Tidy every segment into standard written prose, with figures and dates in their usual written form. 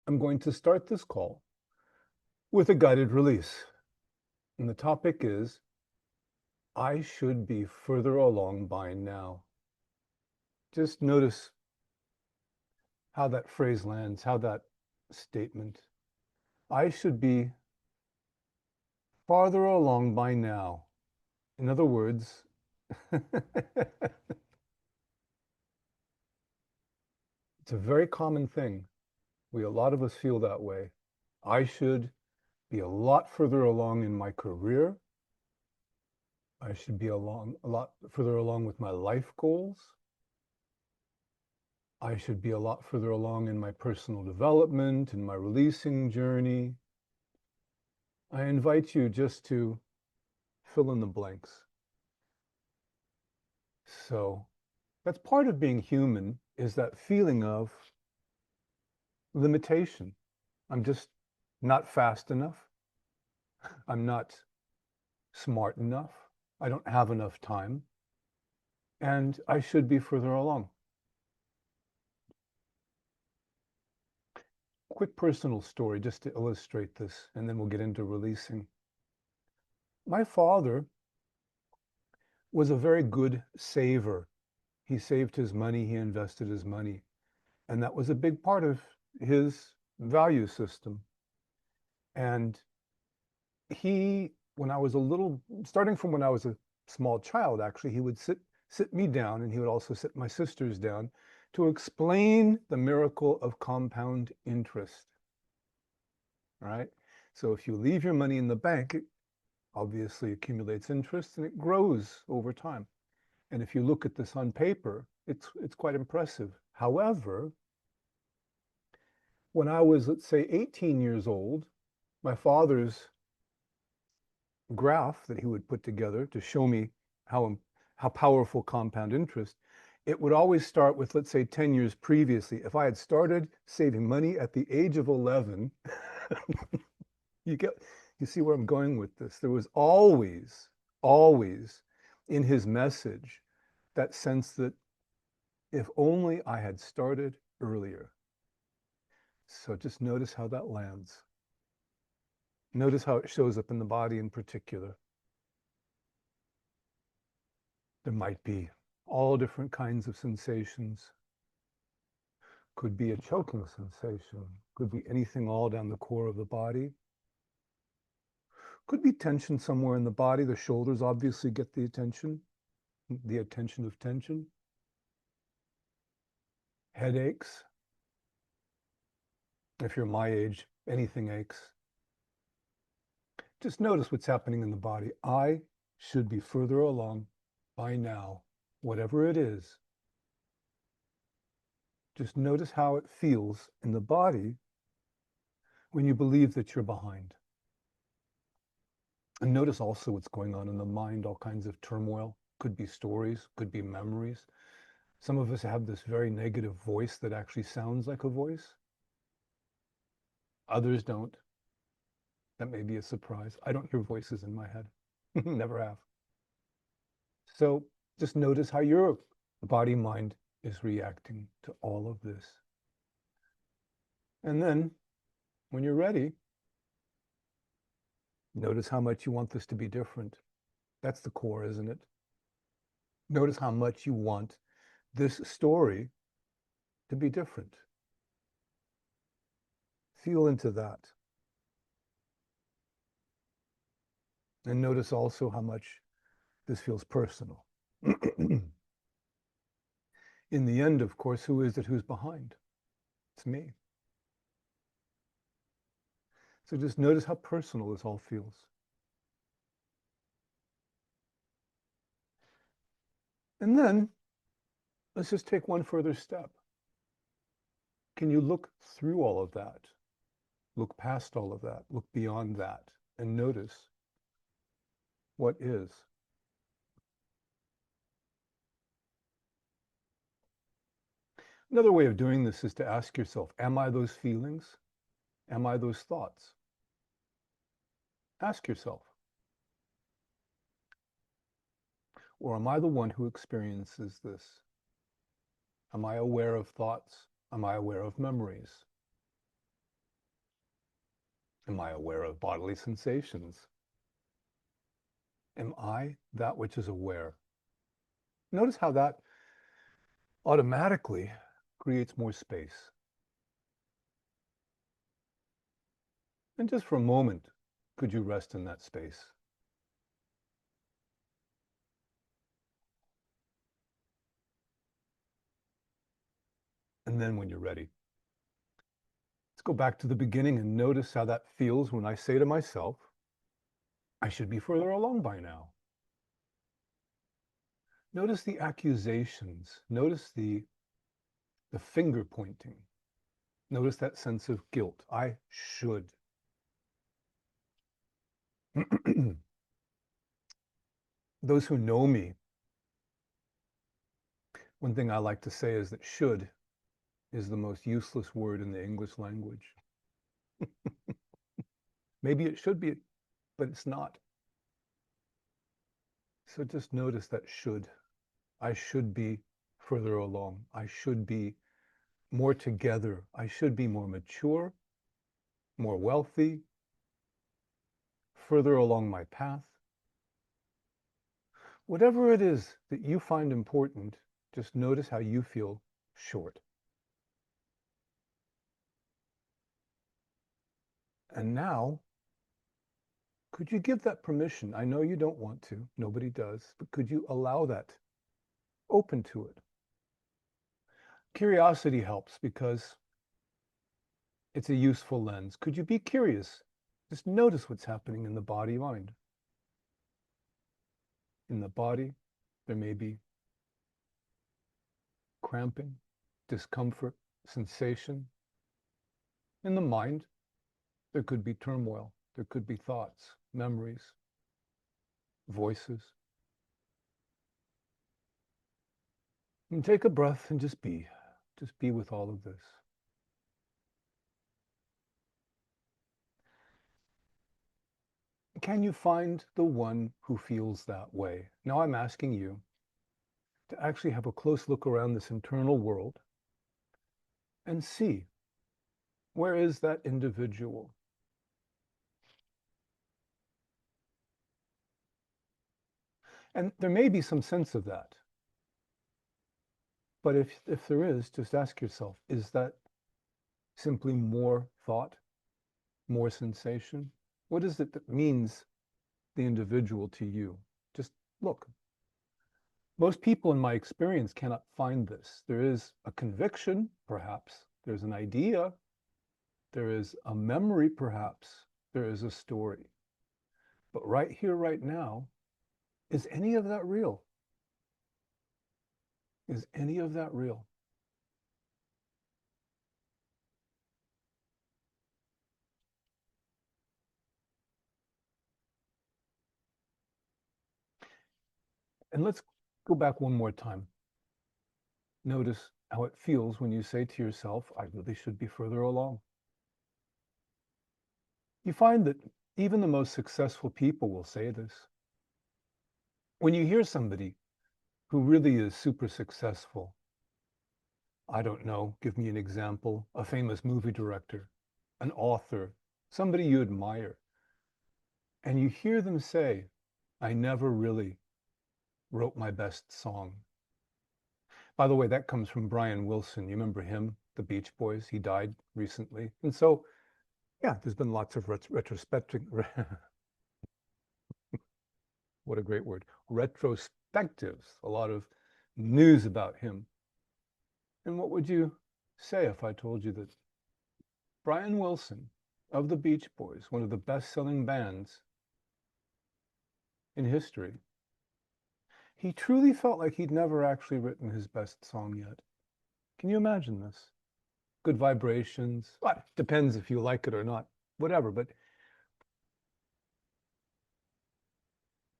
I'm going to start this call with a guided release. And the topic is, I should be further along by now. Just notice how that phrase lands, how that statement, I should be farther along by now. In other words, it's a very common thing. A lot of us feel that way. I should be a lot further along in my career. I should be a lot further along with my life goals. I should be a lot further along in my personal development, in my releasing journey. I invite you just to fill in the blanks. So that's part of being human, is that feeling of limitation. I'm just not fast enough. I'm not smart enough. I don't have enough time. And I should be further along. Quick personal story just to illustrate this, and then we'll get into releasing. My father was a very good saver. He saved his money, he invested his money, and that was a big part of his value system. And when I was starting from when I was a small child, actually, he would sit me down, and he would also sit my sisters down to explain the miracle of compound interest. All right. So if you leave your money in the bank, it obviously accumulates interest and it grows over time. And if you look at this on paper, it's quite impressive. However, when I was, let's say, 18 years old, my father's graph that he would put together to show me how powerful compound interest, it would always start with, let's say, 10 years previously. If I had started saving money at the age of 11, you see where I'm going with this. There was always in his message that sense that if only I had started earlier. So just notice how that lands. Notice how it shows up in the body in particular. There might be all different kinds of sensations. Could be a choking sensation. Could be anything all down the core of the body. Could be tension somewhere in the body. The shoulders obviously get the attention of tension. Headaches. If you're my age, anything aches. Just notice what's happening in the body. I should be further along by now, whatever it is. Just notice how it feels in the body when you believe that you're behind. And notice also what's going on in the mind, all kinds of turmoil. Could be stories, could be memories. Some of us have this very negative voice that actually sounds like a voice. Others don't. That may be a surprise. I don't hear voices in my head. Never have. So just notice how your body mind is reacting to all of this. And then when you're ready, notice how much you want this to be different. That's the core, isn't it? Notice how much you want this story to be different. Feel into that. And notice also how much this feels personal. In the end, of course, who is it who's behind? It's me. So just notice how personal this all feels. And then let's just take one further step. Can you look through all of that? Look past all of that, look beyond that, and notice what is. Another way of doing this is to ask yourself, am I those feelings? Am I those thoughts? Ask yourself. Or am I the one who experiences this? Am I aware of thoughts? Am I aware of memories? Am I aware of bodily sensations? Am I that which is aware? Notice how that automatically creates more space. And just for a moment, could you rest in that space? And then when you're ready, let's go back to the beginning and notice how that feels when I say to myself, I should be further along by now. Notice the accusations. Notice the finger pointing. Notice that sense of guilt. I should. Those who know me, one thing I like to say is that should is the most useless word in the English language. Maybe it should be, but it's not. So just notice that should. I should be further along. I should be more together. I should be more mature, more wealthy, further along my path. Whatever it is that you find important, just notice how you feel short. And now, could you give that permission? I know you don't want to, nobody does, but could you allow that? Open to it. Curiosity helps because it's a useful lens. Could you be curious? Just notice what's happening in the body mind. In the body, there may be cramping, discomfort, sensation. In the mind, there could be turmoil. There could be thoughts, memories, voices. And take a breath and just be. Just be with all of this. Can you find the one who feels that way? Now I'm asking you to actually have a close look around this internal world and see, where is that individual? And there may be some sense of that. But if there is, just ask yourself, is that simply more thought, more sensation? What is it that means the individual to you? Just look. Most people in my experience cannot find this. There is a conviction, perhaps. There's an idea. There is a memory, perhaps. There is a story. But right here, right now, is any of that real? Is any of that real? And let's go back one more time. Notice how it feels when you say to yourself, I really should be further along. You find that even the most successful people will say this. When you hear somebody who really is super successful, I don't know, give me an example, a famous movie director, an author, somebody you admire, and you hear them say, I never really wrote my best song. By the way, that comes from Brian Wilson. You remember him, the Beach Boys? He died recently. And so, yeah, there's been lots of retrospective, what a great word, retrospectives, a lot of news about him. And what would you say if I told you that Brian Wilson of the Beach Boys, one of the best-selling bands in history, he truly felt like he'd never actually written his best song yet? Can you imagine this? Good vibrations. Well, depends if you like it or not, whatever, but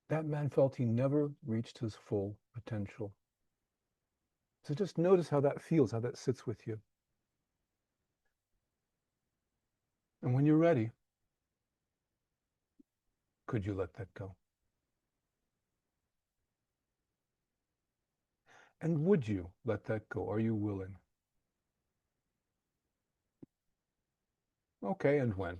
that man felt he never reached his full potential. So just notice how that feels, how that sits with you. And when you're ready, could you let that go? And would you let that go? Are you willing? Okay, and when?